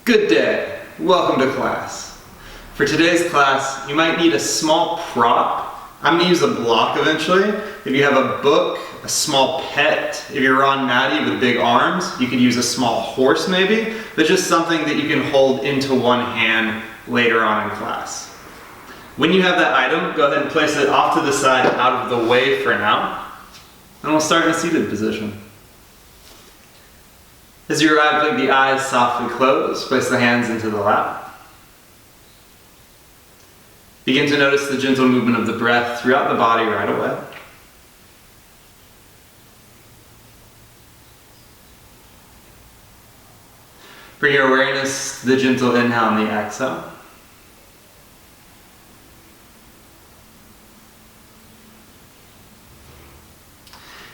Good day. Welcome to class. For today's class, you might need a small prop. I'm going to use a block eventually. If you have a book, a small pet, if you're Ron Matty with big arms, you could use a small horse maybe, but just something that you can hold into one hand later on in class. When you have that item, go ahead and place it off to the side out of the way for now, and we'll start in a seated position. As you arrive, blink the eyes softly close, place the hands into the lap. Begin to notice the gentle movement of the breath throughout the body right away. Bring your awareness to the gentle inhale and the exhale.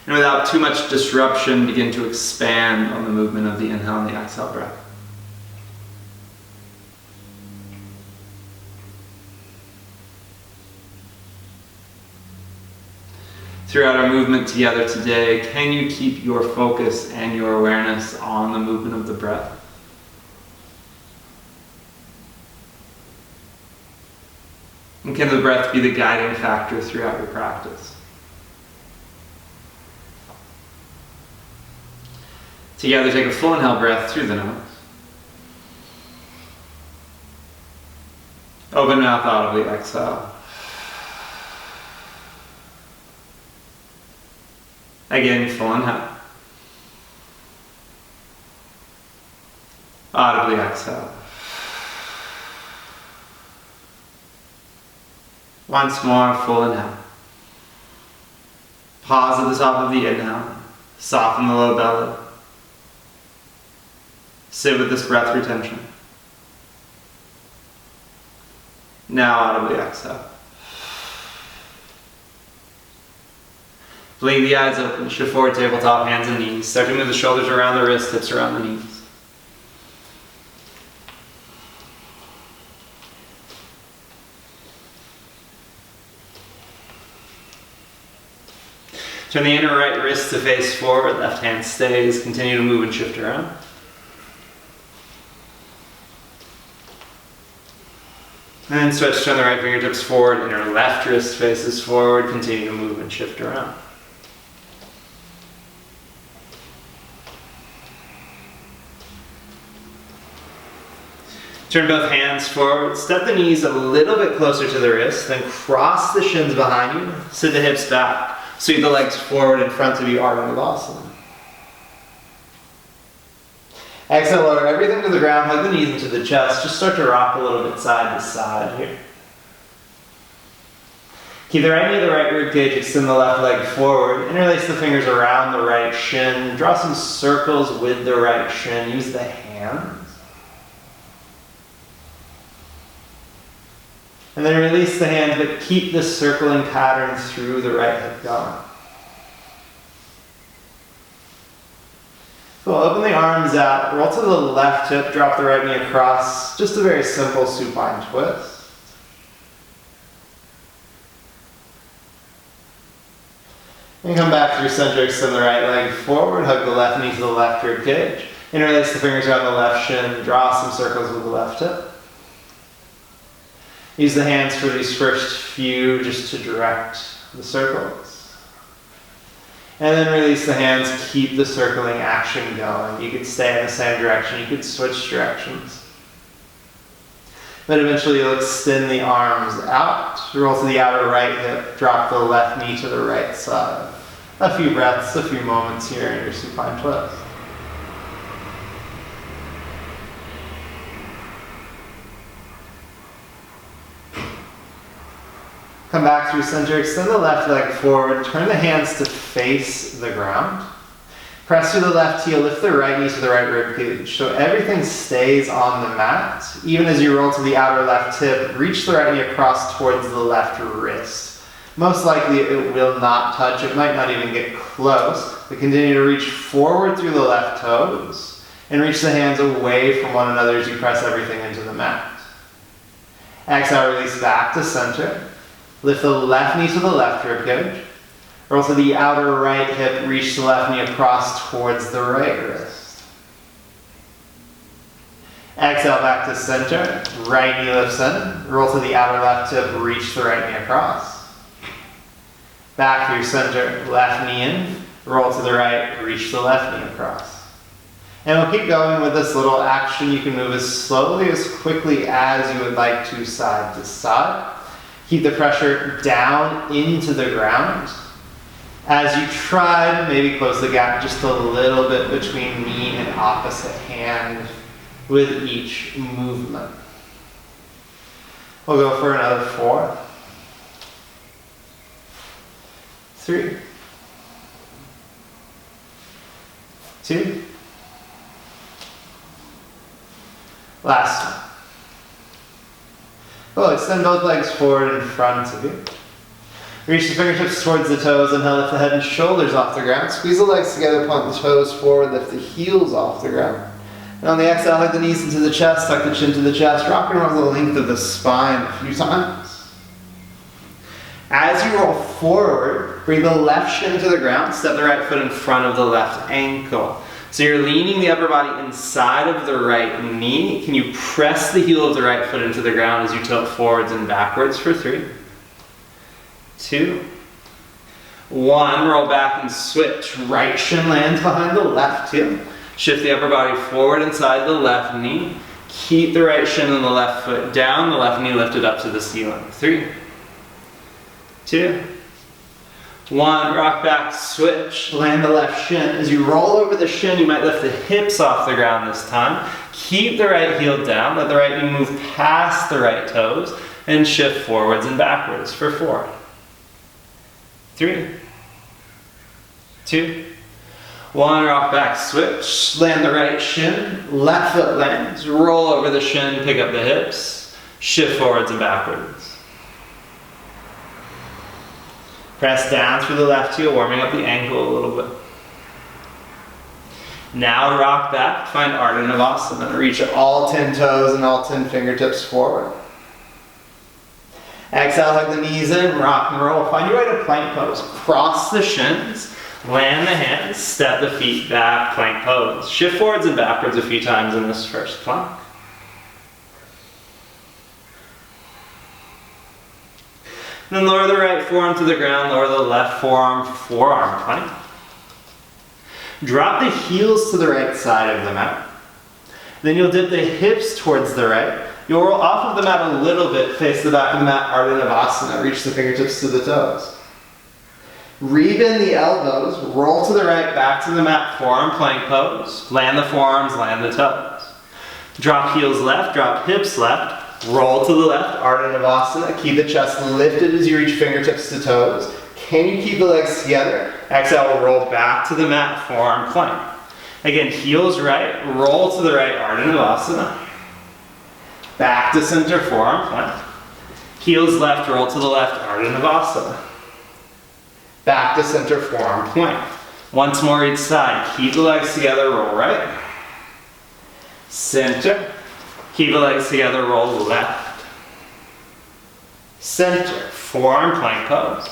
And without too much disruption, begin to expand on the movement of the inhale and the exhale breath. Throughout our movement together today, can you keep your focus and your awareness on the movement of the breath? And can the breath be the guiding factor throughout your practice? Together, take a full inhale breath through the nose. Open mouth audibly, exhale. Again, full inhale. Audibly exhale. Once more, full inhale. Pause at the top of the inhale. Soften the low belly. Sit with this breath retention. Now audibly exhale. Blink the eyes open, shift forward, tabletop, hands and knees. Start to move the shoulders around the wrists, hips around the knees. Turn the inner right wrist to face forward, left hand stays. Continue to move and shift around. And then switch, turn the right fingertips forward, inner left wrist faces forward, continue to move and shift around. Turn both hands forward, step the knees a little bit closer to the wrists, then cross the shins behind you, sit the hips back, sweep the legs forward in front of you, Ardha Urdhvasana. Exhale, lower everything to the ground, hug the knees into the chest, just start to rock a little bit side to side here. Keep the right knee to the right rib cage, extend the left leg forward, interlace the fingers around the right shin, draw some circles with the right shin, use the hands. And then release the hands, but keep the circling pattern through the right hip going. Cool, open the arms out, roll to the left hip, drop the right knee across, just a very simple supine twist. And come back through center, extend the right leg forward, hug the left knee to the left rib cage, interlace the fingers around the left shin, draw some circles with the left hip. Use the hands for these first few just to direct the circles. And then release the hands, keep the circling action going. You could stay in the same direction, you could switch directions. But eventually you'll extend the arms out, roll to the outer right hip, drop the left knee to the right side. A few breaths, a few moments here in your supine twist. Come back through center, extend the left leg forward, turn the hands to face the ground. Press through the left heel, lift the right knee to the right rib cage. So everything stays on the mat. Even as you roll to the outer left hip, reach the right knee across towards the left wrist. Most likely it will not touch, it might not even get close, but continue to reach forward through the left toes and reach the hands away from one another as you press everything into the mat. Exhale, release back to center. Lift the left knee to the left rib cage. Roll to the outer right hip, reach the left knee across towards the right wrist. Exhale back to center. Right knee lifts in. Roll to the outer left hip. Reach the right knee across. Back through center. Left knee in. Roll to the right. Reach the left knee across. And we'll keep going with this little action. You can move as slowly, as quickly as you would like to side to side. Keep the pressure down into the ground. As you try to maybe close the gap just a little bit between knee and opposite hand with each movement. We'll go for another 4, 3, 2, last one. Well, extend both legs forward in front of you. Reach the fingertips towards the toes, and lift the head and shoulders off the ground. Squeeze the legs together, point the toes forward, lift the heels off the ground. And on the exhale, hug the knees into the chest, tuck the chin to the chest, rock and roll the length of the spine a few times. As you roll forward, bring the left shin to the ground, step the right foot in front of the left ankle. So you're leaning the upper body inside of the right knee. Can you press the heel of the right foot into the ground as you tilt forwards and backwards for 3, 2, 1. Roll back and switch. Right shin lands behind the left heel. Shift the upper body forward inside the left knee. Keep the right shin and the left foot down, the left knee lifted up to the ceiling. 3, 2, 1. Rock back, switch. Land the left shin. As you roll over the shin, you might lift the hips off the ground this time. Keep the right heel down. Let the right knee move past the right toes and shift forwards and backwards for 4, 3, 2, 1. Rock back, switch. Land the right shin. Left foot lands. Roll over the shin, pick up the hips. Shift forwards and backwards. Press down through the left heel, warming up the ankle a little bit. Now rock back, find Ardha Navasana. Reach all 10 toes and all 10 fingertips forward. Exhale, hug the knees in, rock and roll. Find your way to plank pose. Cross the shins, land the hands, step the feet back, plank pose. Shift forwards and backwards a few times in this first plank. Then lower the right forearm to the ground, lower the left forearm, forearm plank. Drop the heels to the right side of the mat. Then you'll dip the hips towards the right. You'll roll off of the mat a little bit, face the back of the mat, Ardha Navasana. Reach the fingertips to the toes. Rebend the elbows, roll to the right, back to the mat, forearm plank pose. Land the forearms, land the toes. Drop heels left, drop hips left. Roll to the left, Ardha Navasana. Keep the chest lifted as you reach fingertips to toes. Can you keep the legs together? Exhale, roll back to the mat, forearm plank. Again, heels right, roll to the right, Ardha Navasana. Back to center, forearm plank. Heels left, roll to the left, Ardha Navasana. Back to center, forearm plank. Once more each side, keep the legs together, roll right. Center. Keep the legs together, roll left. Center, forearm plank pose.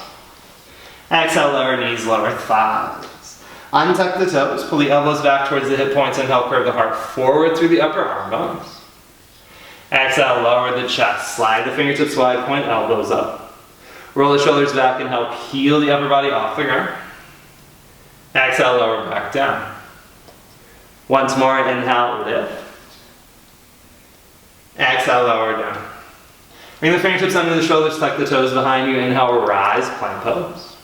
Exhale, lower knees, lower thighs. Untuck the toes, pull the elbows back towards the hip points and help curve the heart forward through the upper arm bones. Exhale, lower the chest, slide the fingertips wide, point elbows up. Roll the shoulders back and help heel the upper body off the ground. Exhale, lower back down. Once more, inhale, lift. Exhale, lower down. Bring the fingertips under the shoulders, tuck the toes behind you. Inhale, rise, plank pose.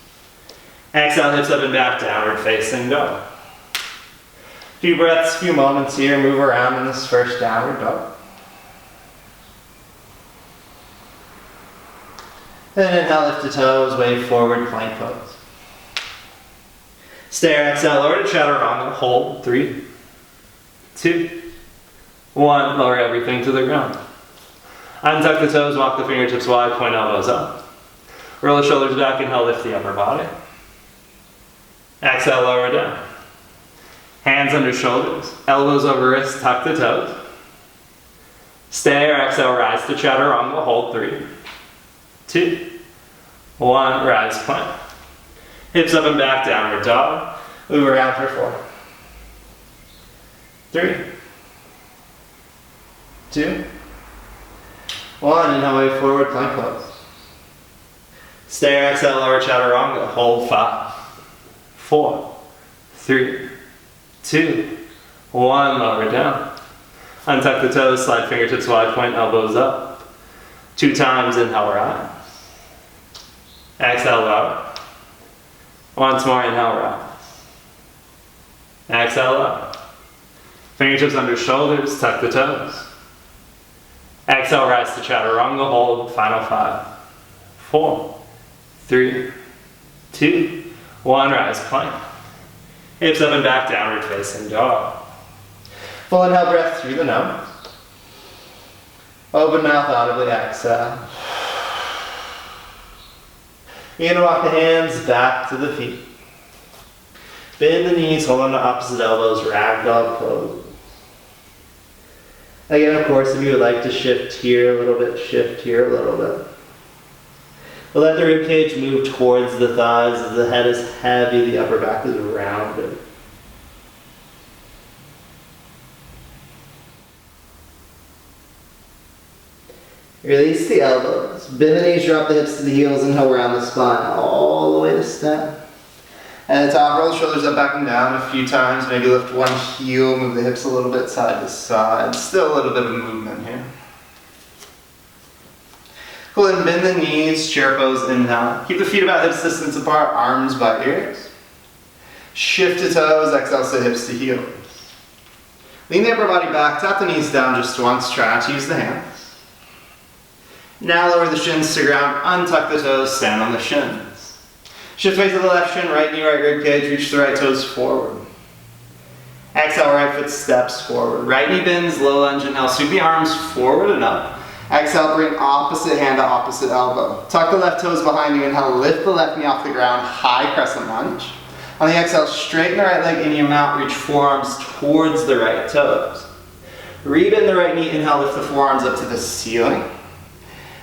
Exhale, hips up and back, downward facing dog. Few breaths, few moments here. Move around in this first downward dog. Then inhale, lift the toes, wave forward, plank pose. Stay or exhale, lower to chaturanga, hold. 3, 2, 1. Lower everything to the ground. Untuck the toes, walk the fingertips wide, point elbows up. Roll the shoulders back, inhale, lift the upper body. Exhale, lower down. Hands under shoulders, elbows over wrists, tuck the toes. Stay or exhale, rise to chaturanga, hold. 3, 2, 1. Rise, plank. Hips up and back, downward dog. Move around for 4, 3, 2, 1. Inhale, way forward, plank pose. Stay or exhale, lower chaturanga. Hold 5, 4, 3, 2, 1. Lower down. Untuck the toes, slide fingertips wide, point elbows up. 2 times, inhale, rise. Exhale, lower. Once more, inhale, rise. Exhale, lower. Fingertips under shoulders, tuck the toes. Exhale, rise to chaturanga, hold, final 5, 4, 3, 2, 1, rise, plank. Hips up and back, downward facing dog. Full inhale breath through the nose. Open mouth, audibly exhale. You're going to walk the hands back to the feet. Bend the knees, hold on to opposite elbows, ragdoll pose. Again, of course, if you would like to shift here a little bit, shift here a little bit. But let the ribcage move towards the thighs as the head is heavy, the upper back is rounded. Release the elbows. Bend the knees, drop the hips to the heels, inhale around the spine, all the way to stand. And at the top, roll the shoulders up, back and down a few times. Maybe lift one heel, move the hips a little bit side to side. Still a little bit of movement here. Cool, and bend the knees, chair pose, inhale. Keep the feet about hip distance apart, arms by ears. Shift to toes, exhale, sit hips to heels. Lean the upper body back, tap the knees down just once, try not to use the hands. Now lower the shins to ground, untuck the toes, stand on the shins. Shift weight to the left shin, right knee, right rib cage, reach the right toes forward. Exhale, right foot steps forward. Right knee bends, low lunge, inhale, sweep the arms forward and up. Exhale, bring opposite hand to opposite elbow. Tuck the left toes behind you, inhale, lift the left knee off the ground, high crescent lunge. On the exhale, straighten the right leg into your mount, reach forearms towards the right toes. Rebend the right knee, inhale, lift the forearms up to the ceiling.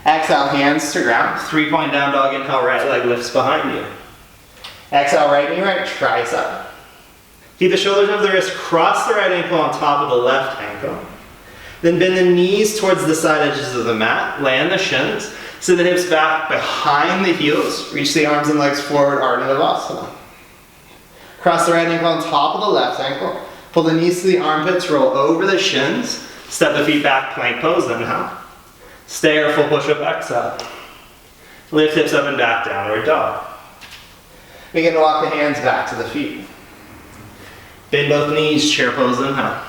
Exhale, hands to ground, 3-point down dog, inhale, right leg lifts behind you. Exhale, right knee, right tricep. Keep the shoulders over the wrist, cross the right ankle on top of the left ankle. Then bend the knees towards the side edges of the mat, land the shins, send the hips back behind the heels, reach the arms and legs forward, Ardha Navasana. Cross the right ankle on top of the left ankle, pull the knees to the armpits, roll over the shins, step the feet back, plank pose, inhale. Stay or full push-up, exhale. Lift hips up and back, downward dog. Begin to walk the hands back to the feet. Bend both knees, chair pose, inhale.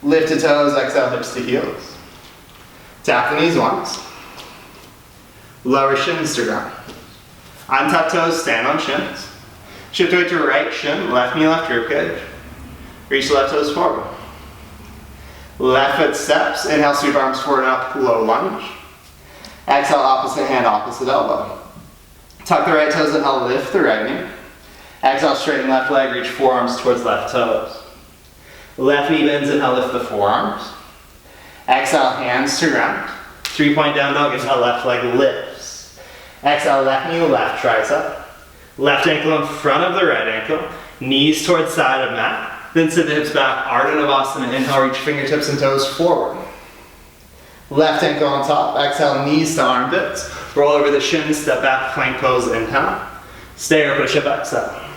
Lift the toes, exhale, hips to heels. Tap the knees once. Lower shins to ground. Untuck toes, stand on shins. Shift weight to right shin, left knee, left rib cage. Reach the left toes forward. Left foot steps, inhale, sweep arms forward and up, low lunge. Exhale, opposite hand, opposite elbow. Tuck the right toes, inhale, lift the right knee. Exhale, straighten left leg, reach forearms towards left toes. Left knee bends, inhale, lift the forearms. Exhale, hands to ground. 3-point down dog, inhale, left leg lifts. Exhale, left knee, left tricep. Left ankle in front of the right ankle. Knees towards side of mat. Then sit the hips back, Ardha Navasana, inhale, reach fingertips and toes forward. Left ankle on top, exhale, knees to armpits. Roll over the shins, step back, plank pose, inhale. Stay or push up, exhale.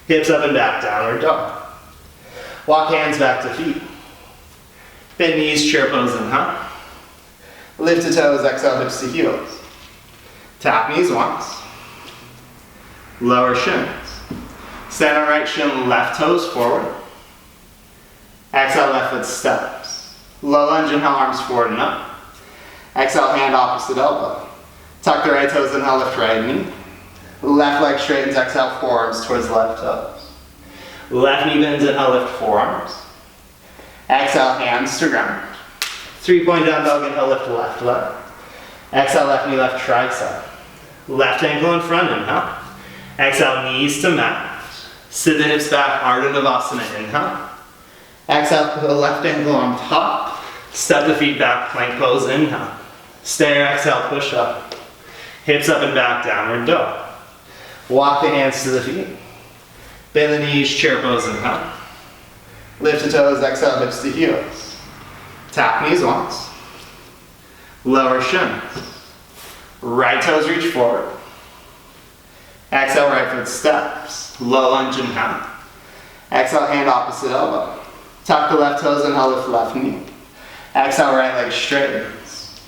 Hips up and back, downward dog. Walk hands back to feet. Bend knees, chair pose, inhale. Lift the toes, exhale, hips to heels. Tap knees once. Lower shins. Stand on right shin, left toes forward. Exhale, left foot steps. Low lunge, inhale, arms forward and up. Exhale, hand opposite elbow. Tuck the right toes, inhale, lift right knee. Left leg straightens, exhale, forearms towards left toes. Left knee bends, inhale, lift forearms. Exhale, hands to ground. 3-point down dog, inhale, lift left leg. Exhale, left knee, left tricep. Left ankle in front, inhale. Exhale, knees to mat. Sit the hips back, Ardha Navasana, inhale. Exhale, put the left ankle on top. Step the feet back, plank pose, inhale. Stay or exhale, push up. Hips up and back, downward dog. Walk the hands to the feet. Bend the knees, chair pose, inhale. Lift the toes, exhale, hips to heels. Tap knees once. Lower shins. Right toes reach forward. Exhale, right foot steps. Low lunge, inhale. Exhale, hand opposite elbow. Tuck the left toes, inhale, lift left knee. Exhale, right leg straightens.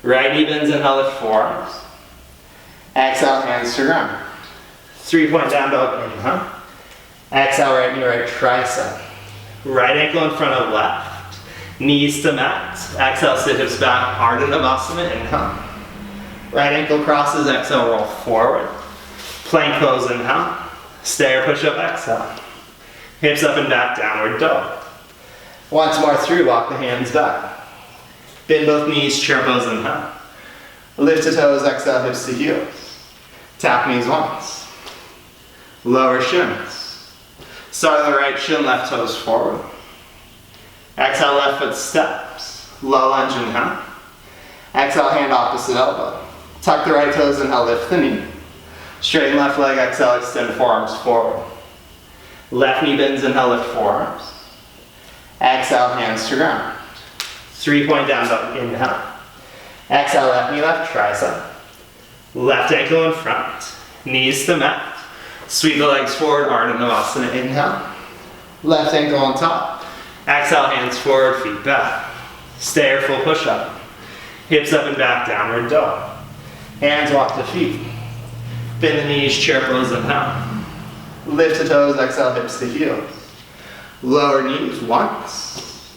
Right knee bends, inhale, lift forearms. Exhale, hands to ground. 3-point down dog, inhale. Exhale, right knee, right tricep. Right ankle in front of left. Knees to mat. Exhale, sit hips back, Ardha Navasana, inhale. Right ankle crosses, exhale, roll forward. Plank pose, inhale. Stair push up, exhale. Hips up and back, downward dog. Once more through, walk the hands back. Bend both knees, chair pose, inhale. Lift the toes, exhale, hips to heels. Tap knees once. Lower shins. Start on the right shin, left toes forward. Exhale, left foot steps. Low lunge, inhale. Exhale, hand opposite elbow. Tuck the right toes, inhale, lift the knee. Straighten left leg, exhale, extend forearms forward. Left knee bends, inhale, lift forearms. Exhale, hands to ground. 3-point down dog, inhale. Exhale, left knee, left tricep. Left ankle in front. Knees to mat. Sweep the legs forward, Ardha Navasana, inhale. Left ankle on top. Exhale, hands forward, feet back. Stair, full push up. Hips up and back, downward dog. Hands walk the feet. Bend the knees, chair pose, inhale. Lift the toes, exhale, hips to heels. Lower knees once.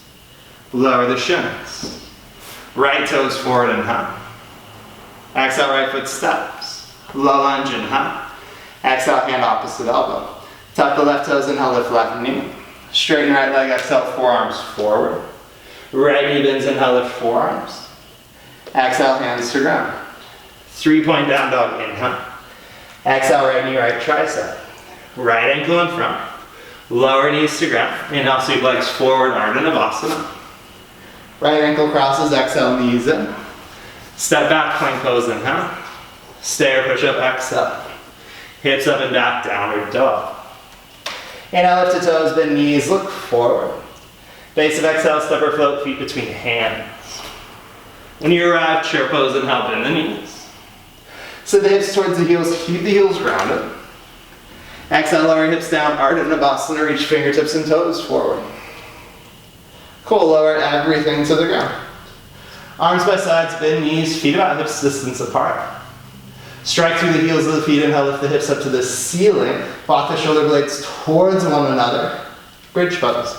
Lower the shins. Right toes forward, inhale. Exhale, right foot steps. Low lunge, inhale. Exhale, hand opposite elbow. Tuck the left toes, inhale, lift left knee. Straighten right leg, exhale, forearms forward. Right knee bends, inhale, lift forearms. Exhale, hands to ground. 3-point down dog, inhale. Exhale, right knee, right tricep. Right ankle in front. Lower knees to ground. Inhale, sweep legs forward, Ardha Navasana. Right ankle crosses, exhale, knees in. Step back, plank pose, inhale. Stair, push up, exhale. Hips up and back, downward dog. Inhale, lift the toes, bend knees, look forward. Base of exhale, step or float, feet between hands. When you arrive, chair pose, inhale, bend the knees. Sit the hips towards the heels, keep the heels rounded. Exhale, lower hips down, Ardha Navasana, reach fingertips and toes forward. Cool, lower everything to the ground. Arms by sides, bend knees, feet about hips distance apart. Strike through the heels of the feet, inhale, lift the hips up to the ceiling. Walk the shoulder blades towards one another. Bridge pose.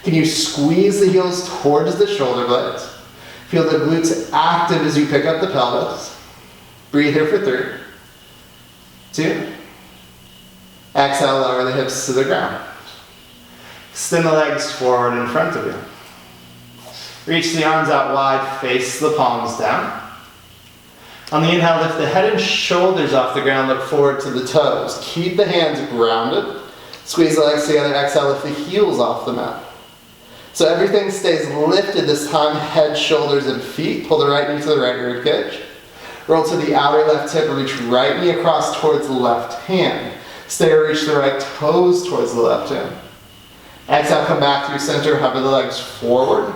Can you squeeze the heels towards the shoulder blades? Feel the glutes active as you pick up the pelvis. Breathe here for 3, 2. Exhale, lower the hips to the ground. Extend the legs forward in front of you. Reach the arms out wide, face the palms down. On the inhale, lift the head and shoulders off the ground, look forward to the toes. Keep the hands grounded. Squeeze the legs together, exhale, lift the heels off the mat. So everything stays lifted this time, head, shoulders, and feet. Pull the right knee to the right rib cage. Roll to the outer left hip, reach right knee across towards the left hand. Stay or reach the right toes towards the left hand. Exhale, come back through center, hover the legs forward.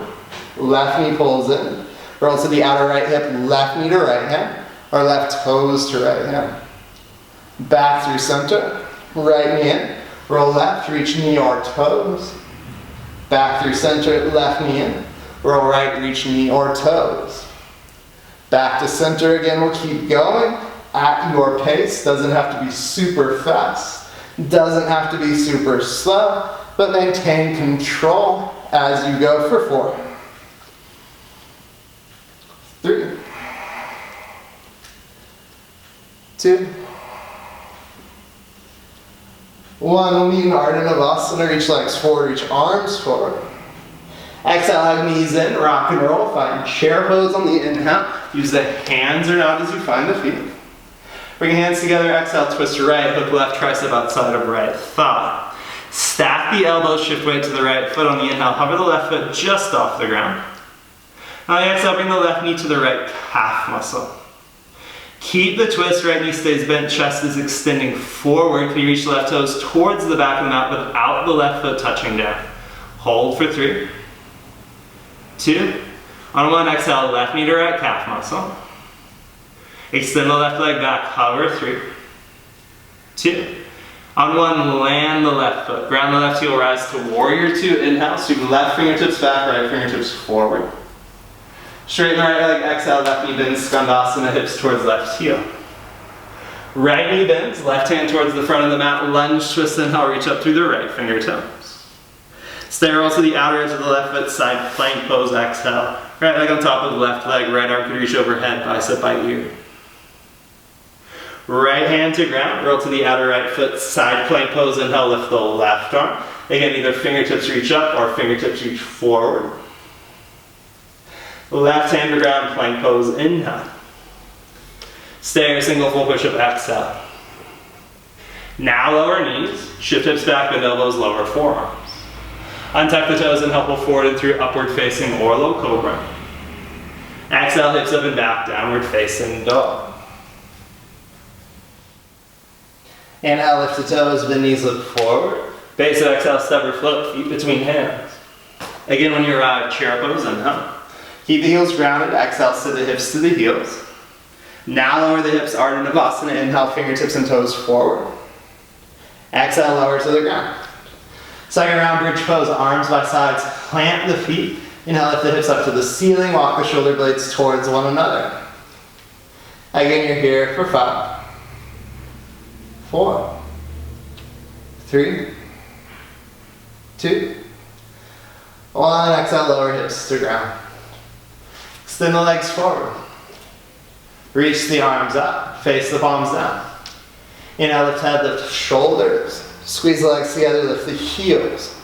Left knee pulls in. Roll to the outer right hip, left knee to right hand, or left toes to right hand. Back through center, right knee in. Roll left, reach knee or toes. Back through center, left knee in. Roll right, reach knee or toes. Back to center again, we'll keep going at your pace. Doesn't have to be super fast. Doesn't have to be super slow, but maintain control as you go for 4, 3, 2, 1. We'll meet in Ardha Navasana. Reach legs forward, reach arms forward. Exhale, hug knees in, rock and roll. Find chair pose on the inhale. Use the hands or not as you find the feet. Bring your hands together, exhale, twist right, hook left tricep outside of right thigh. Stack the elbows, shift weight to the right foot on the inhale. Hover the left foot just off the ground. On the exhale, bring the left knee to the right calf muscle. Keep the twist, right knee stays bent, chest is extending forward. Can you reach the left toes towards the back of the mat without the left foot touching down? Hold for 3, 2. On 1, exhale, left knee to right calf muscle. Extend the left leg back, hover, 3, 2. On 1, land the left foot. Ground the left heel, rise to warrior 2. Inhale, sweep left fingertips back, right fingertips forward. Straighten the right leg, exhale, left knee bends, skandasana, hips towards left heel. Right knee bends, left hand towards the front of the mat, lunge twist, inhale, reach up through the right fingertips. Stay roll to the outer edge of the left foot, side plank pose, exhale. Right leg on top of the left leg, right arm can reach overhead, bicep by ear. Right hand to ground, roll to the outer right foot, side plank pose, inhale, lift the left arm. Again, either fingertips reach up or fingertips reach forward. Left hand to ground, plank pose, inhale. Stay single full push-up, exhale. Now lower knees, shift hips back, bend elbows, lower forearms. Untuck the toes and help pull forward and through upward facing or low cobra. Exhale, hips up and back, downward facing dog. Inhale, lift the toes, bend knees, look forward. Base of exhale, step or float, feet between hands. Again, when you arrive, chair pose, inhale. Keep the heels grounded, exhale, sit the hips to the heels. Now lower the hips, Ardha Navasana, inhale, fingertips and toes forward. Exhale, lower to the ground. Second round, bridge pose, arms by sides, plant the feet. Inhale, lift the hips up to the ceiling, walk the shoulder blades towards one another. Again, you're here for 5, 4, 3, 2, 1. Exhale, lower hips to ground. Extend the legs forward. Reach the arms up, face the palms down. Inhale, lift head, lift shoulders. Squeeze the legs together, lift the heels.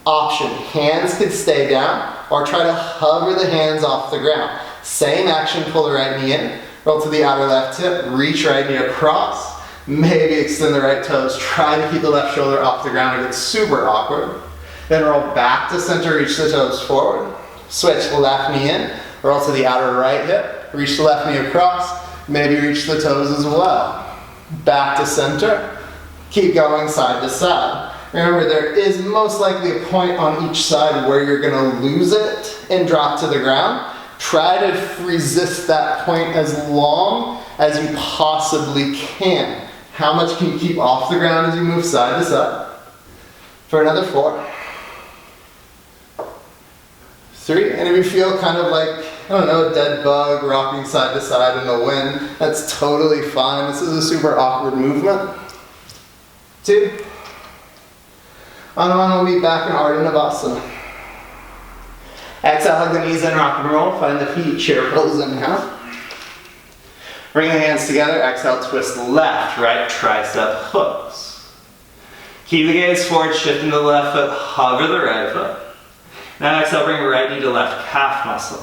Option, hands could stay down or try to hover the hands off the ground. Same action, pull the right knee in, roll to the outer left hip, reach right knee across, maybe extend the right toes, try to keep the left shoulder off the ground. It gets super awkward. Then roll back to center, reach the toes forward. Switch the left knee in, roll to the outer right hip, reach the left knee across, maybe reach the toes as well. Back to center, keep going side to side. Remember, there is most likely a point on each side where you're gonna lose it and drop to the ground. Try to resist that point as long as you possibly can. How much can you keep off the ground as you move side to side? For another 4, 3, and if you feel kind of like, I don't know, a dead bug rocking side to side in the wind, that's totally fine. This is a super awkward movement. 2. On 1, we'll be back in Ardha Navasana. Exhale, hug the knees in, rock and roll. Find the feet, chair pose, inhale. Bring the hands together, exhale, twist left, right tricep hooks. Keep the gaze forward, shift into the left foot, hover the right foot. Now exhale, bring right knee to left calf muscle.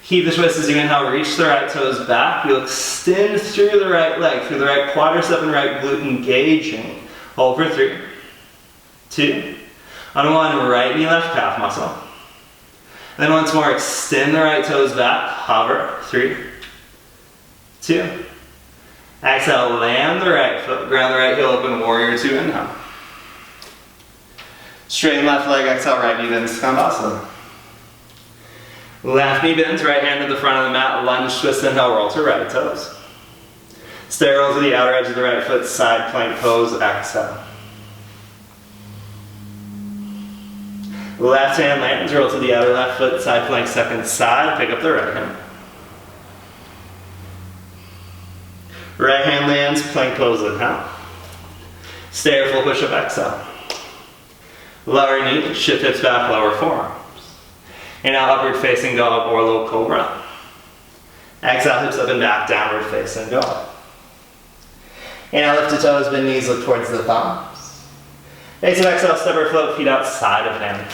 Keep the twist as you inhale, reach the right toes back. You'll extend through the right leg, through the right quadricep and right glute, engaging. Hold for 3, 2. On 1, right knee, left calf muscle. Then once more, extend the right toes back, hover, 3, 2. Exhale, land the right foot, ground the right heel open, warrior 2, inhale. Straighten left leg, exhale, right knee bends, skandasana. Left knee bends, right hand to the front of the mat, lunge twist, inhale, roll to right toes. Stay roll to the outer edge of the right foot, side plank pose, exhale. Left hand lands, roll to the outer left foot, side plank second side, pick up the right hand. Right hand lands, plank pose, inhale. Stay or full push-up, exhale. Lower knee, shift hips back, lower forearms. Inhale, upward facing dog or low cobra. Exhale, hips up and back, downward facing dog. Inhale, lift the toes, bend knees, look towards the thumbs. Base of exhale, step or float, feet outside of hands.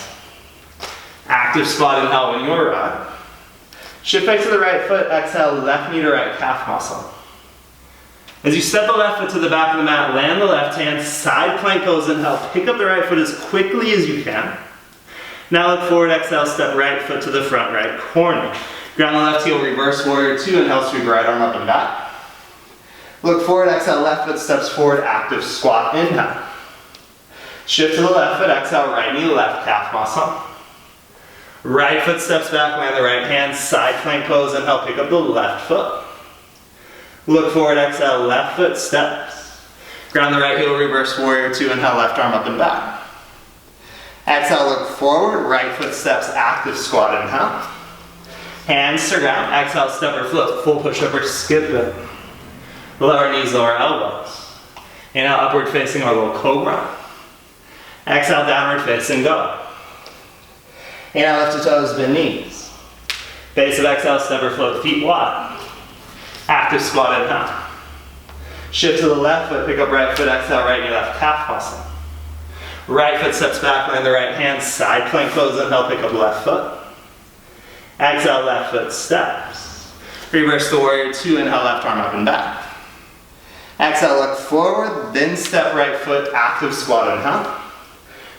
Active squat, inhale when you arrive. Shift back to the right foot, exhale, left knee to right calf muscle. As you step the left foot to the back of the mat, land the left hand, side plank pose, inhale, pick up the right foot as quickly as you can. Now look forward, exhale, step right foot to the front right corner. Ground the left heel, reverse warrior 2, inhale, sweep right arm up and back. Look forward, exhale, left foot steps forward, active squat, inhale. Shift to the left foot, exhale, right knee, left calf muscle. Right foot steps back, land the right hand, side plank pose, inhale, pick up the left foot. Look forward, exhale, left foot steps. Ground the right heel, reverse warrior two, inhale, left arm up and back. Exhale, look forward, right foot steps, active squat, inhale. Hands to ground, exhale, step or float, full push up or skip it. Lower knees, lower elbows. Inhale, upward facing or little cobra. Exhale, downward facing dog. Inhale, lift the toes, bend knees. Base of exhale, step or float, feet wide. Active squat, inhale. Shift to the left foot, pick up right foot, exhale, right knee, left calf muscle. Right foot steps back, land the right hand, side plank pose, inhale, pick up left foot. Exhale, left foot steps. Reverse the warrior two, inhale, left arm up and back. Exhale, look forward, then step right foot, active squat, inhale.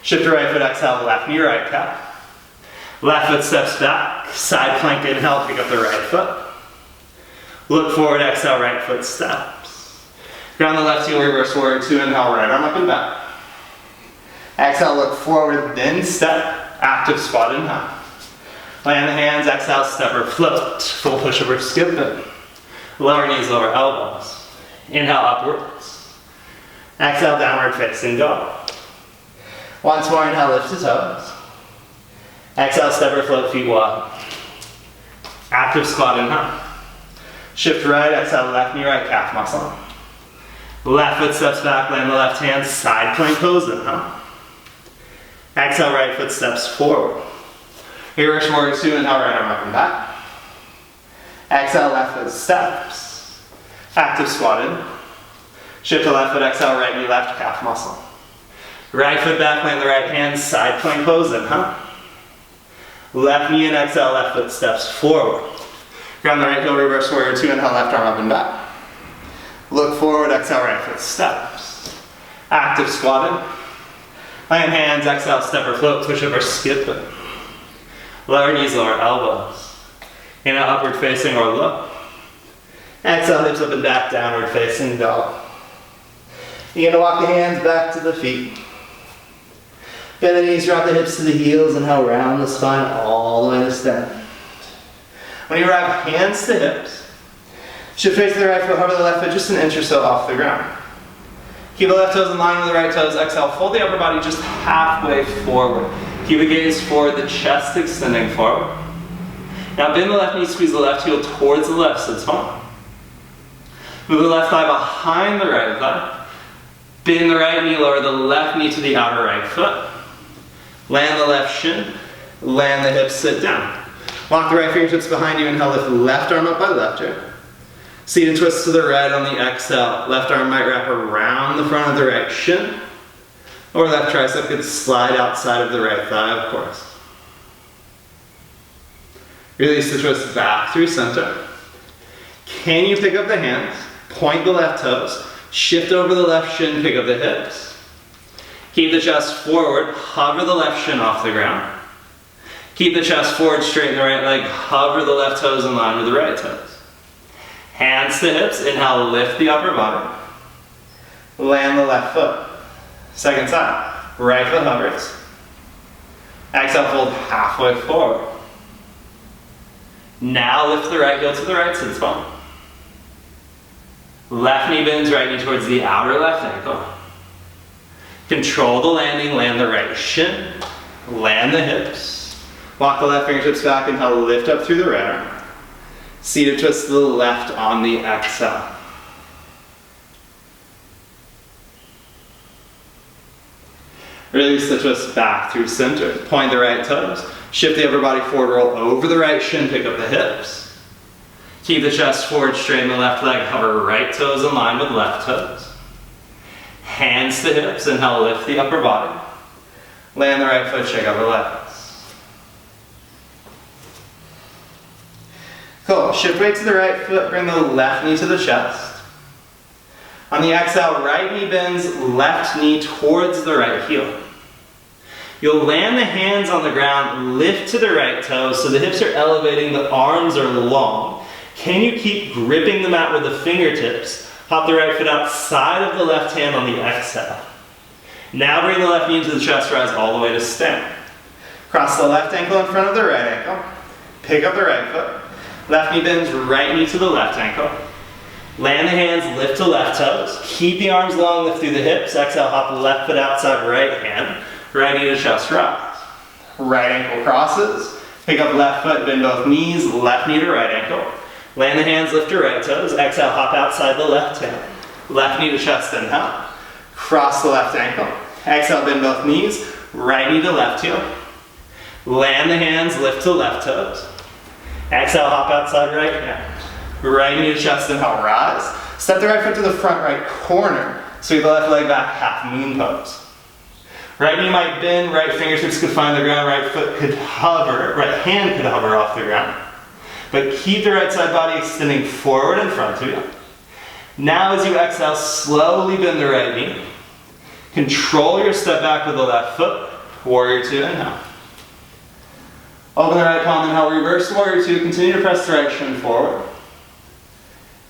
Shift to right foot, exhale, left knee, right calf. Left foot steps back, side plank, inhale, pick up the right foot. Look forward, exhale, right foot steps. Ground the left heel, reverse warrior two, inhale, right arm up and back. Exhale, look forward, then step, active squat, inhale. Land the hands, exhale, step or float. Full push up or skip it. Lower knees, lower elbows. Inhale, upwards. Exhale, downward facing dog. Once more, inhale, lift the toes. Exhale, step or float, feet wide. Active squat, inhale. Shift right, exhale, left knee, right calf muscle. Left foot steps back, land the left hand, side plank pose, inhale. Exhale, right foot steps forward. Reverse warrior two, inhale, right arm up and back. Exhale, left foot steps. Active squat in. Shift to left foot, exhale, right knee, left calf muscle. Right foot back, land the right hand, side plank pose, inhale. Left knee and exhale, left foot steps forward. Ground the right heel, reverse warrior two, inhale, left arm up and back. Look forward, exhale, right foot steps. Active squat in. Land hands, exhale, step or float, push up or skip it. Lower knees, lower elbows. Inhale, upward facing or look. Exhale, hips up and back, downward facing dog. You're gonna walk the hands back to the feet. Bend the knees, drop the hips to the heels, inhale, round the spine all the way to stand. When you arrive, hands to hips. Shift face to the right foot, hover the left foot just an inch or so off the ground. Keep the left toes in line with the right toes. Exhale, fold the upper body just halfway forward. Keep the gaze forward, the chest extending forward. Now bend the left knee, squeeze the left heel towards the left sit bone. Move the left thigh behind the right thigh. Bend the right knee, lower the left knee to the outer right foot. Land the left shin, land the hips, sit down. Lock the right fingertips behind you, inhale, lift the left arm up by left ear. Seated twist to the right on the exhale. Left arm might wrap around the front of the right shin. Or left tricep could slide outside of the right thigh, of course. Release the twist back through center. Can you pick up the hands? Point the left toes. Shift over the left shin, pick up the hips. Keep the chest forward, hover the left shin off the ground. Keep the chest forward, straighten the right leg, hover the left toes in line with the right toes. Hands to hips, inhale, lift the upper body. Land the left foot. Second side, right foot hovers. Exhale, fold halfway forward. Now lift the right heel to the right sits bone. Left knee bends, right knee towards the outer left ankle. Control the landing, land the right shin, land the hips. Walk the left fingertips back, inhale, lift up through the right arm. Seated twist to the left on the exhale. Release the twist back through center. Point the right toes. Shift the upper body forward, roll over the right shin, pick up the hips. Keep the chest forward, straighten the left leg, hover right toes in line with left toes. Hands to hips, inhale, lift the upper body. Land the right foot, shake out the legs. Cool, shift weight to the right foot, bring the left knee to the chest. On the exhale, right knee bends, left knee towards the right heel. You'll land the hands on the ground, lift to the right toes so the hips are elevating, the arms are long. Can you keep gripping the mat with the fingertips? Hop the right foot outside of the left hand on the exhale. Now bring the left knee into the chest, rise all the way to stand. Cross the left ankle in front of the right ankle. Pick up the right foot. Left knee bends, right knee to the left ankle. Land the hands, lift to left toes. Keep the arms long, lift through the hips. Exhale, hop left foot outside right hand. Right knee to chest rise. Right ankle crosses. Pick up left foot, bend both knees, left knee to right ankle. Land the hands, lift to right toes. Exhale, hop outside the left hand. Left knee to chest inhale. Cross the left ankle. Exhale, bend both knees. Right knee to left heel. Land the hands, lift to left toes. Exhale, hop outside right hand. Right knee to chest inhale, rise. Step the right foot to the front right corner. Sweep the left leg back, half moon pose. Right knee might bend, right fingertips could find the ground, right foot could hover, right hand could hover off the ground. But keep the right side body extending forward in front of you. Now as you exhale, slowly bend the right knee. Control your step back with the left foot. Warrior two, inhale. Open the right palm, inhale, reverse warrior two. Continue to press the right shin forward.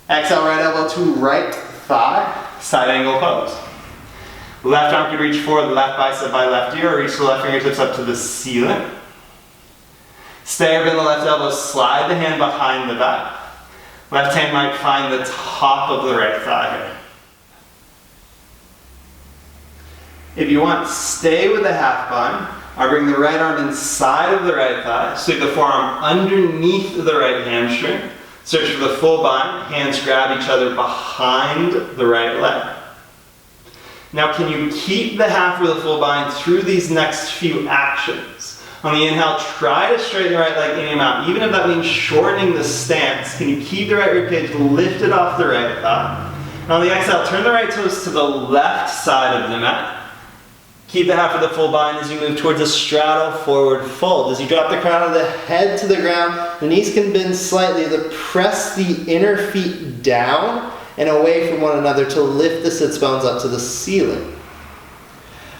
Exhale, right elbow to right thigh, side angle pose. Left arm could reach forward, left bicep by left ear, or reach the left fingertips up to the ceiling. Stay or bend the left elbow, slide the hand behind the back. Left hand might find the top of the right thigh here. If you want, stay with the half bind, or bring the right arm inside of the right thigh, sweep the forearm underneath the right hamstring. Search for the full bind, hands grab each other behind the right leg. Now can you keep the half or the full bind through these next few actions? On the inhale, try to straighten the right leg in and out, even if that means shortening the stance. Can you keep the right ribcage lifted off the right thigh? And on the exhale, turn the right toes to the left side of the mat. Keep the half of the full bind as you move towards a straddle forward fold. As you drop the crown of the head to the ground, the knees can bend slightly to press the inner feet down and away from one another to lift the sits bones up to the ceiling.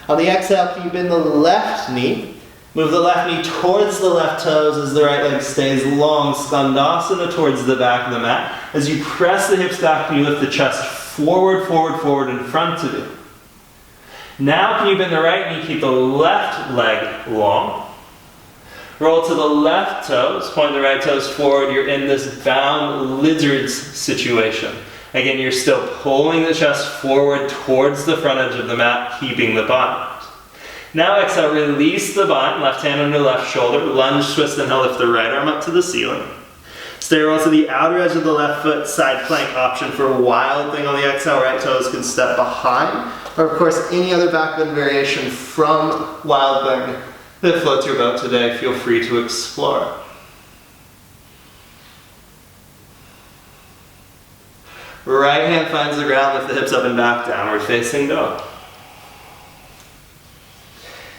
On the exhale, can you bend the left knee? Move the left knee towards the left toes as the right leg stays long. Skandasana towards the back of the mat. As you press the hips back, can you lift the chest forward, forward, forward in front of you. Now can you bend the right knee, keep the left leg long. Roll to the left toes, point the right toes forward. You're in this bound lizards situation. Again, you're still pulling the chest forward towards the front edge of the mat, keeping the bind. Now exhale, release the bind, left hand under left shoulder, lunge twist, and lift the right arm up to the ceiling. Stay roll to the outer edge of the left foot, side plank option for a wild thing on the exhale. Right toes can step behind, or of course any other back bend variation from wild thing that floats your boat today. Feel free to explore. Right hand finds the ground, lift the hips up and back, downward facing dog.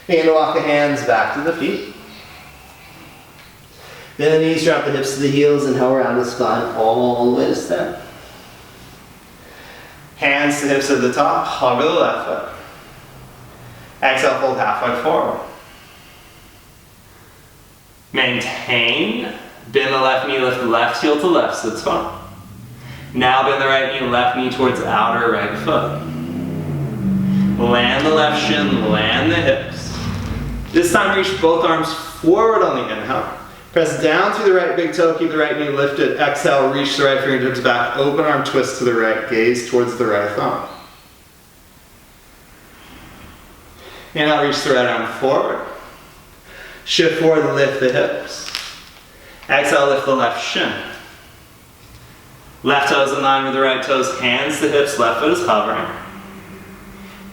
Begin to walk the hands back to the feet. Bend the knees, drop the hips to the heels, and held around the spine all the way to stand. Hands to hips at the top, hover the left foot. Exhale, fold halfway forward. Maintain. Bend the left knee, lift the left heel to left sit spine. Now bend the right knee, left knee towards outer right foot. Land the left shin, land the hips. This time reach both arms forward on the inhale. Press down through the right big toe, keep the right knee lifted. Exhale, reach the right fingertips back, open arm twist to the right, gaze towards the right thumb. Inhale, reach the right arm forward. Shift forward, lift the hips. Exhale, lift the left shin. Left toes in line with the right toes, hands to hips, left foot is hovering.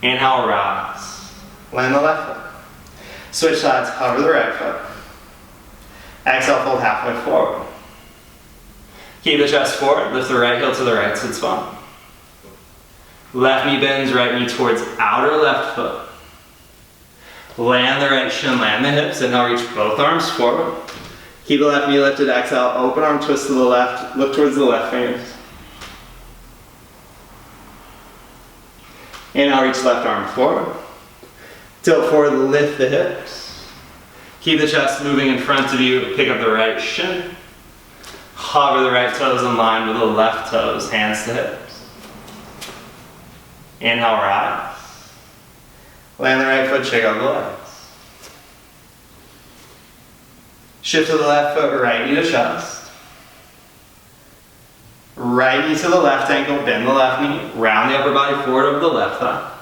Inhale, rise. Land the left foot. Switch sides, hover the right foot. Exhale, fold halfway forward. Keep the chest forward, lift the right heel to the right sit spine. Left knee bends, right knee towards outer left foot. Land the right shin, land the hips, and now reach both arms forward. Keep the left knee lifted, exhale, open arm twist to the left, look towards the left fingers. Inhale, reach left arm forward. Tilt forward, lift the hips. Keep the chest moving in front of you, pick up the right shin. Hover the right toes in line with the left toes, hands to hips. Inhale, rise. Land the right foot, shake out the legs. Shift to the left foot, right knee to chest. Right knee to the left ankle, bend the left knee, round the upper body forward over the left thigh.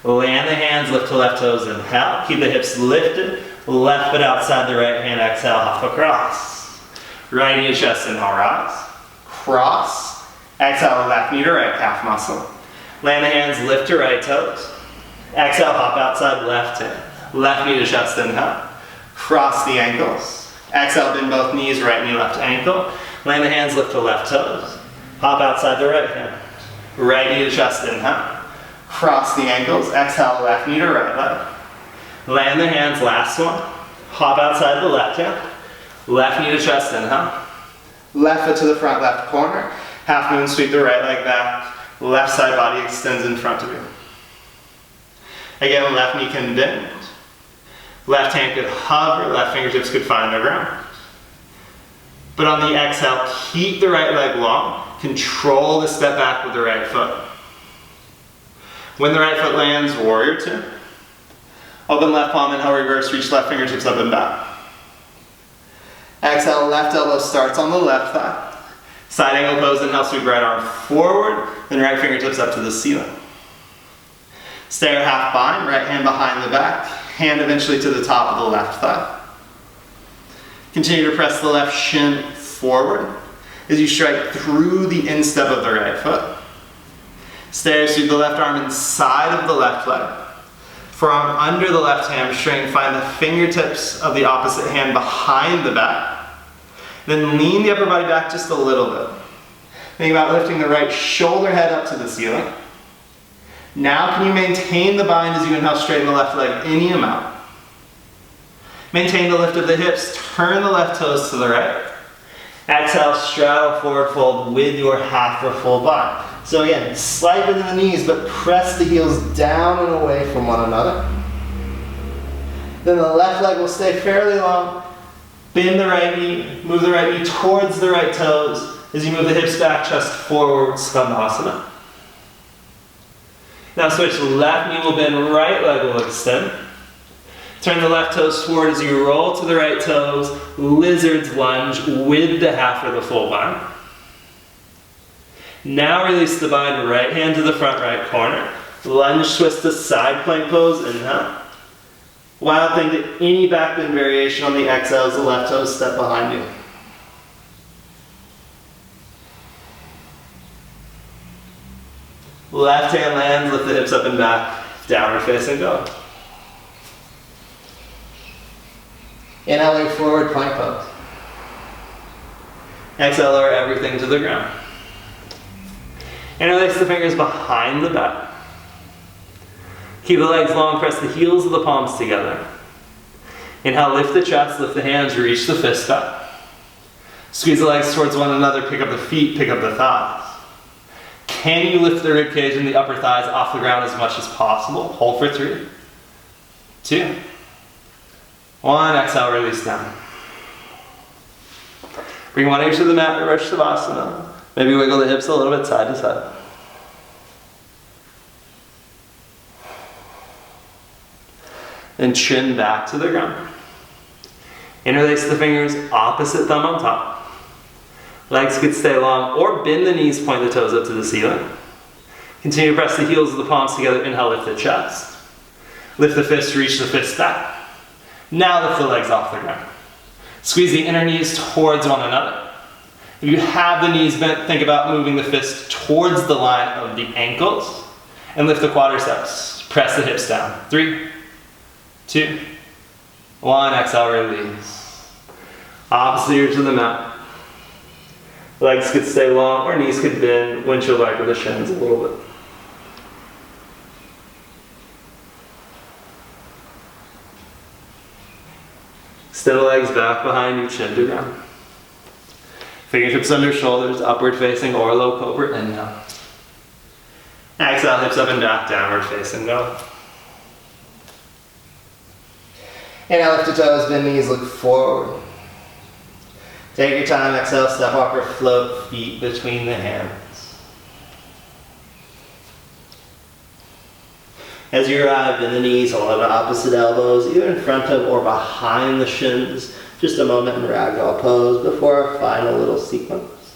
Land the hands, lift to left toes, inhale. Keep the hips lifted, left foot outside the right hand, exhale, hop across. Right knee to chest, inhale, rise. Cross. Exhale, left knee to right calf muscle. Land the hands, lift to right toes. Exhale, hop outside left hand. Left knee to chest, inhale. Cross the ankles. Exhale, bend both knees, right knee, left ankle. Land the hands, lift to left toes. Hop outside the right hand. Right knee to chest, inhale. Cross the ankles. Exhale, left knee to right leg. Land the hands, last one. Hop outside the left hand. Left knee to chest, inhale. Left foot to the front left corner. Half moon, sweep the right leg back. Left side body extends in front of you. Again, left knee can bend. Left hand could hover, left fingertips could find the ground. But on the exhale, keep the right leg long. Control the step back with the right foot. When the right foot lands, warrior two. Open left palm, inhale, reverse, reach left fingertips up and back. Exhale, left elbow starts on the left thigh. Side angle pose, inhale, sweep right arm forward, then right fingertips up to the ceiling. Stare half bind, right hand behind the back, hand eventually to the top of the left thigh. Continue to press the left shin forward as you strike through the instep of the right foot. Stare through the left arm inside of the left leg. Forearm under the left hamstring, find the fingertips of the opposite hand behind the back. Then lean the upper body back just a little bit. Think about lifting the right shoulder head up to the ceiling. Now can you maintain the bind as you inhale, straighten the left leg any amount. Maintain the lift of the hips, turn the left toes to the right. Exhale, straddle forward fold with your half or full bind. So again, slight bend in the knees, but press the heels down and away from one another. Then the left leg will stay fairly long. Bend the right knee, move the right knee towards the right toes as you move the hips back, chest forward, Skandasana. Now switch, left knee will bend, right leg will extend. Turn the left toes forward as you roll to the right toes, lizard's lunge with the half or the full bind. Now release the bind, right hand to the front right corner. Lunge twist to side plank pose, inhale. Wild thing to any back bend variation on the exhale as the left toes step behind you. Left hand lands, lift the hips up and back, downward facing dog. Inhaling forward plank pose. Exhale, lower everything to the ground. Interlace the fingers behind the back. Keep the legs long, press the heels of the palms together. Inhale, lift the chest, lift the hands, reach the fist back. Squeeze the legs towards one another, pick up the feet, pick up the thighs. Can you lift the rib cage and the upper thighs off the ground as much as possible? Hold for 3, 2, 1, exhale, release down. Bring one ear to the mat, reverse Shavasana. Maybe wiggle the hips a little bit side to side. Then chin back to the ground. Interlace the fingers, opposite thumb on top. Legs could stay long or bend the knees, point the toes up to the ceiling. Continue to press the heels of the palms together. Inhale, lift the chest. Lift the fist, reach the fist back. Now lift the legs off the ground. Squeeze the inner knees towards one another. If you have the knees bent, think about moving the fist towards the line of the ankles and lift the quadriceps. Press the hips down. 3, 2, 1, exhale, release. Opposite ear to the mat. Legs could stay long or knees could bend, windshield wiper the shins a little bit. Extend the legs back behind you, chin to ground. Fingertips under shoulders, upward facing or low cobra, inhale. Exhale, hips up and back, downward facing dog. Inhale, lift the toes, bend knees, look forward. Take your time, exhale, step up or float feet between the hands. As you arrive, bend the knees, hold on to opposite elbows, either in front of or behind the shins. Just a moment in ragdoll pose before our final little sequence.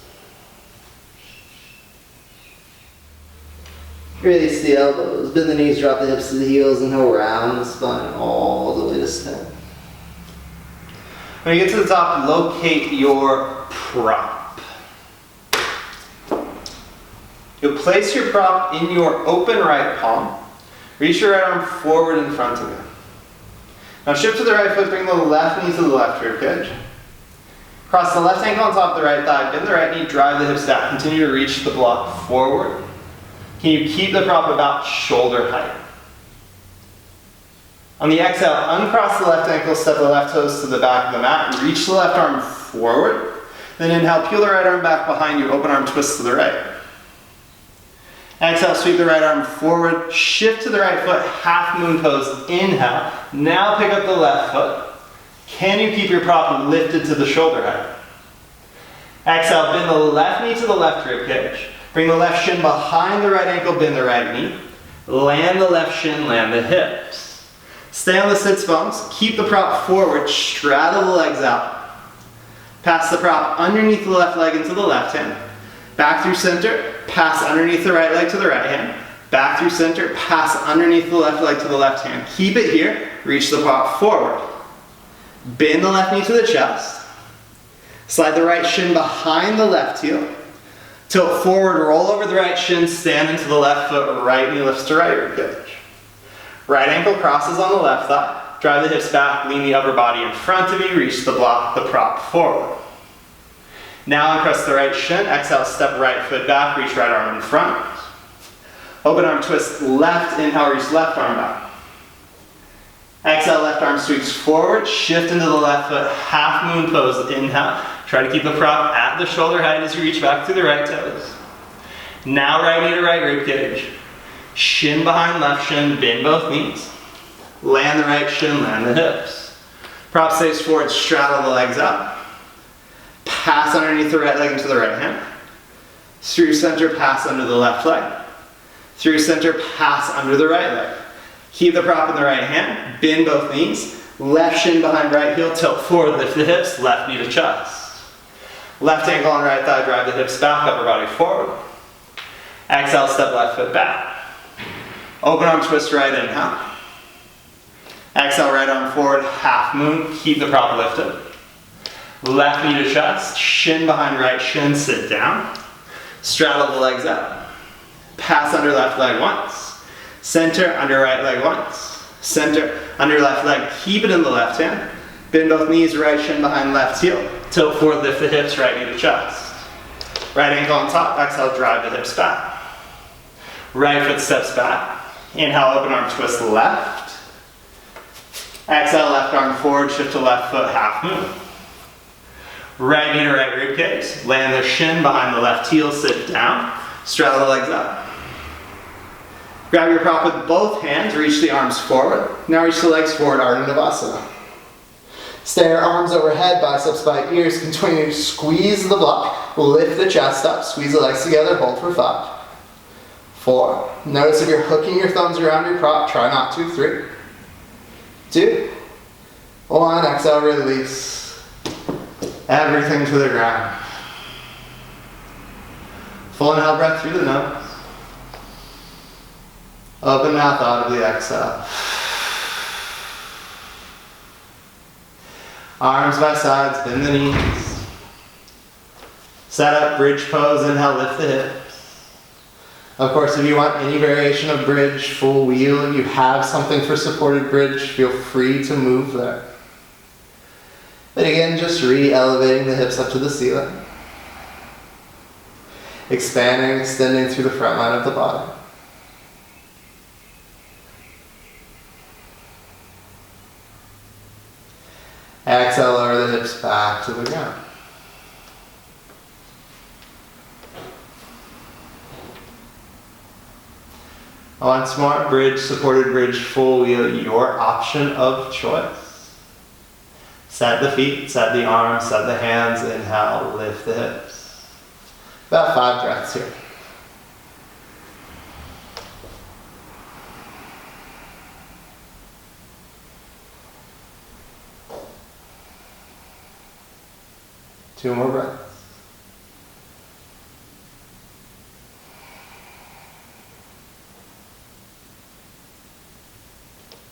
Release the elbows, bend the knees, drop the hips to the heels, and around the spine all the way to stand. When you get to the top, locate your prop. You'll place your prop in your open right palm. Reach your right arm forward in front of you. Now shift to the right foot, bring the left knee to the left rib cage. Cross the left ankle on top of the right thigh, bend the right knee, drive the hips back. Continue to reach the block forward. Can you keep the prop about shoulder height? On the exhale, uncross the left ankle, step the left toes to the back of the mat, reach the left arm forward. Then inhale, peel the right arm back behind you, open arm twist to the right. Exhale, sweep the right arm forward, shift to the right foot, half moon pose, inhale. Now pick up the left foot. Can you keep your prop lifted to the shoulder height? Exhale, bend the left knee to the left rib cage. Bring the left shin behind the right ankle, bend the right knee. Land the left shin, land the hips. Stay on the sits bones, keep the prop forward, straddle the legs out. Pass the prop underneath the left leg into the left hand. Back through center, pass underneath the right leg to the right hand. Back through center, pass underneath the left leg to the left hand. Keep it here, reach the prop forward. Bend the left knee to the chest. Slide the right shin behind the left heel. Tilt forward, roll over the right shin, stand into the left foot, right knee lifts to right rib cage. Right ankle crosses on the left thigh. Drive the hips back, lean the upper body in front of you, reach the block, the prop forward. Now uncross the right shin, exhale, step right foot back, reach right arm in front. Open arm twist left, inhale, reach left arm back. Exhale, left arm sweeps forward, shift into the left foot, half moon pose, inhale. Try to keep the prop at the shoulder height as you reach back through the right toes. Now right knee to right rib cage. Shin behind left shin, bend both knees. Land the right shin, land the hips. Prop stays forward, straddle the legs up. Pass underneath the right leg into the right hand. Through center, pass under the left leg. Through center, pass under the right leg. Keep the prop in the right hand, bend both knees. Left shin behind right heel, tilt forward, lift the hips, left knee to chest. Left ankle on right thigh, drive the hips back, upper body forward. Exhale, step left foot back. Open arm twist right, inhale. Exhale, right arm forward, half moon, keep the prop lifted. Left knee to chest, shin behind right shin, sit down. Straddle the legs up. Pass under left leg once. Center, under right leg once. Center, under left leg, keep it in the left hand. Bend both knees, right shin behind left heel. Tilt forward, lift the hips, right knee to chest. Right ankle on top, exhale, drive the hips back. Right foot steps back. Inhale, open arm twist left. Exhale, left arm forward, shift to left foot, half moon. Right knee to right rib cage. Land the shin behind the left heel, sit down. Straddle the legs up. Grab your prop with both hands, reach the arms forward. Now reach the legs forward, Ardha Navasana. Stay your arms overhead, biceps by ears. Continue to squeeze the block. Lift the chest up, squeeze the legs together, hold for 5, 4. Notice if you're hooking your thumbs around your prop, try not to. 3, 2, 1. Exhale, release. Everything to the ground. Full inhale breath through the nose. Open mouth, audibly exhale. Arms by sides, bend the knees. Set up, bridge pose, inhale, lift the hips. Of course, if you want any variation of bridge, full wheel, if you have something for supported bridge, feel free to move there. But again, just re-elevating the hips up to the ceiling. Expanding, extending through the front line of the body. Exhale, lower the hips back to the ground. Once more, bridge, supported bridge, full wheel, your option of choice. Set the feet, set the arms, set the hands, inhale, lift the hips. About 5 breaths here. 2 more breaths.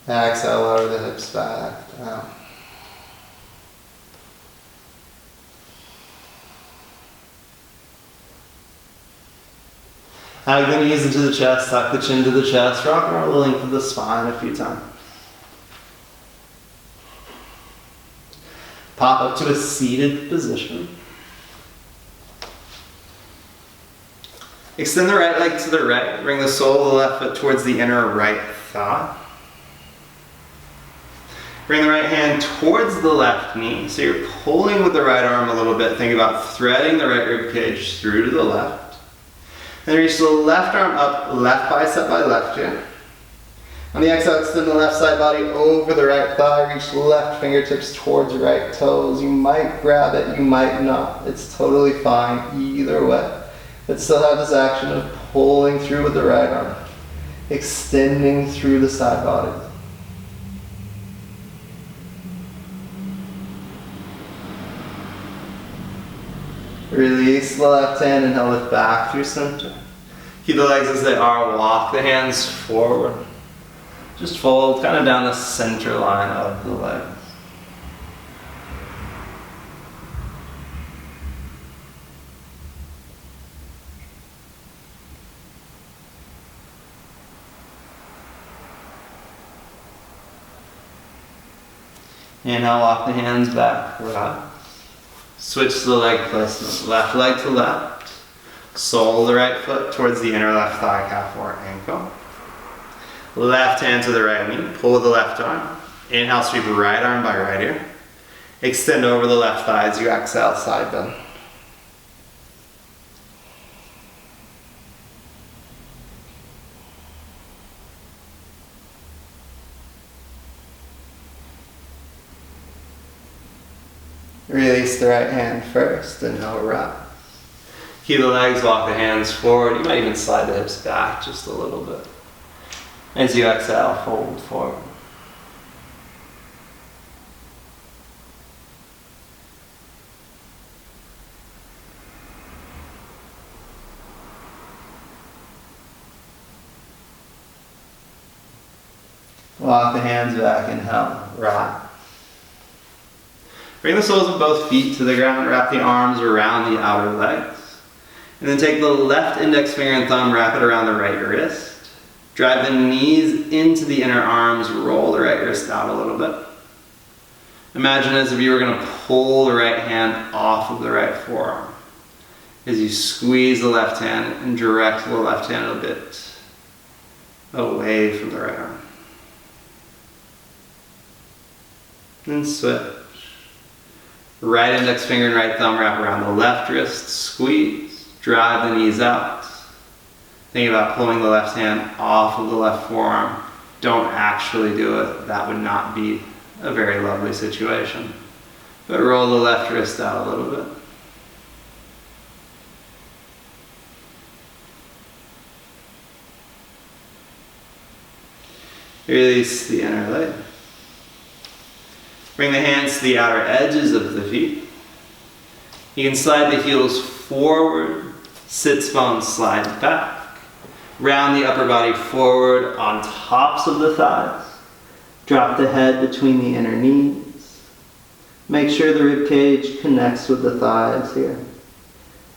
Exhale, lower the hips back down. Hug the knees into the chest, tuck the chin to the chest, rock around the length of the spine a few times. Pop up to a seated position. Extend the right leg to the right. Bring the sole of the left foot towards the inner right thigh. Bring the right hand towards the left knee. So you're pulling with the right arm a little bit. Think about threading the right rib cage through to the left. Then reach the left arm up, left bicep by left here. On the exhale, extend the left side body over the right thigh. Reach the left fingertips towards right toes. You might grab it, you might not. It's totally fine either way. But still have this action of pulling through with the right arm, extending through the side body. Release the left hand and inhale, lift back through center. Keep the legs as they are, walk the hands forward. Just fold kind of down the center line of the legs. Inhale, walk the hands back, right. Switch to the leg placement, left leg to left. Sole of the right foot towards the inner left thigh, calf or ankle. Left hand to the right knee, pull with the left arm. Inhale, sweep right arm by right ear. Extend over the left thigh as you exhale, side bend. Release the right hand first, inhale, rise. Keep the legs, walk the hands forward. You might even slide the hips back just a little bit. As you exhale, fold forward. Walk the hands back, inhale, rise. Bring the soles of both feet to the ground, wrap the arms around the outer legs. And then take the left index finger and thumb, wrap it around the right wrist. Drive the knees into the inner arms, roll the right wrist out a little bit. Imagine as if you were going to pull the right hand off of the right forearm. As you squeeze the left hand and direct the left hand a bit away from the right arm. And switch. Right index finger and right thumb wrap around the left wrist, squeeze, drive the knees out. Think about pulling the left hand off of the left forearm. Don't actually do it. That would not be a very lovely situation. But roll the left wrist out a little bit. Release the inner leg. Bring the hands to the outer edges of the feet. You can slide the heels forward, sits bones slide back. Round the upper body forward on tops of the thighs. Drop the head between the inner knees. Make sure the rib cage connects with the thighs here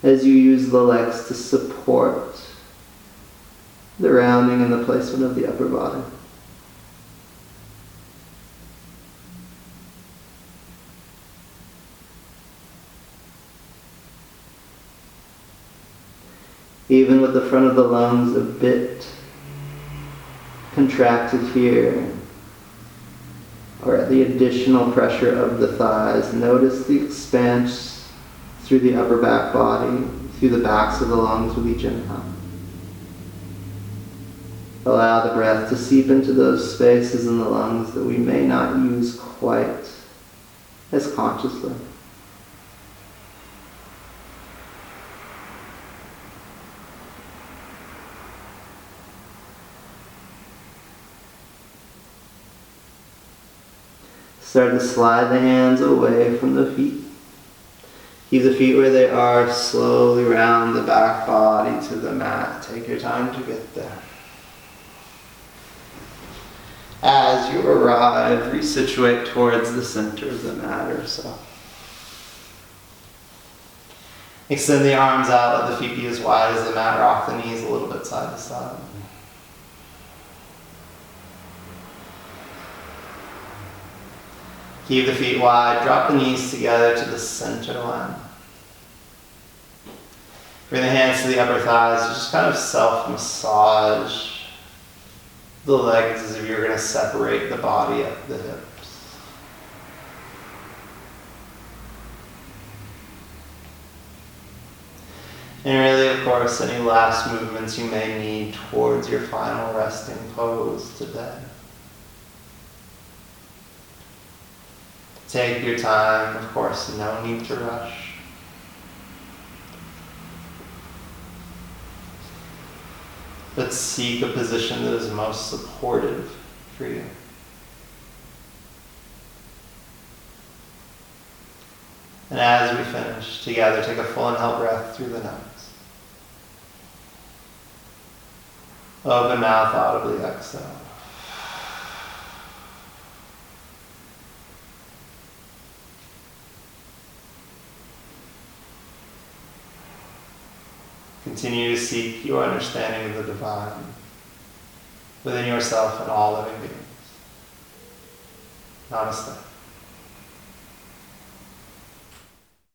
as you use the legs to support the rounding and the placement of the upper body. Even with the front of the lungs a bit contracted here, or the additional pressure of the thighs, notice the expanse through the upper back body, through the backs of the lungs with each inhale. Allow the breath to seep into those spaces in the lungs that we may not use quite as consciously. Start to slide the hands away from the feet. Keep the feet where they are, slowly round the back body to the mat. Take your time to get there. As you arrive, resituate towards the center of the mat or so. Extend the arms out, let the feet be as wide as the mat, rock the knees a little bit side to side. Keep the feet wide, drop the knees together to the center line. Bring the hands to the upper thighs, just kind of self-massage the legs as if you're going to separate the body at the hips. And really, of course, any last movements you may need towards your final resting pose today. Take your time, of course, no need to rush. But seek a position that is most supportive for you. And as we finish together, take a full inhale breath through the nose. Open mouth, audibly exhale. Continue to seek your understanding of the divine within yourself and all living beings. Namaste.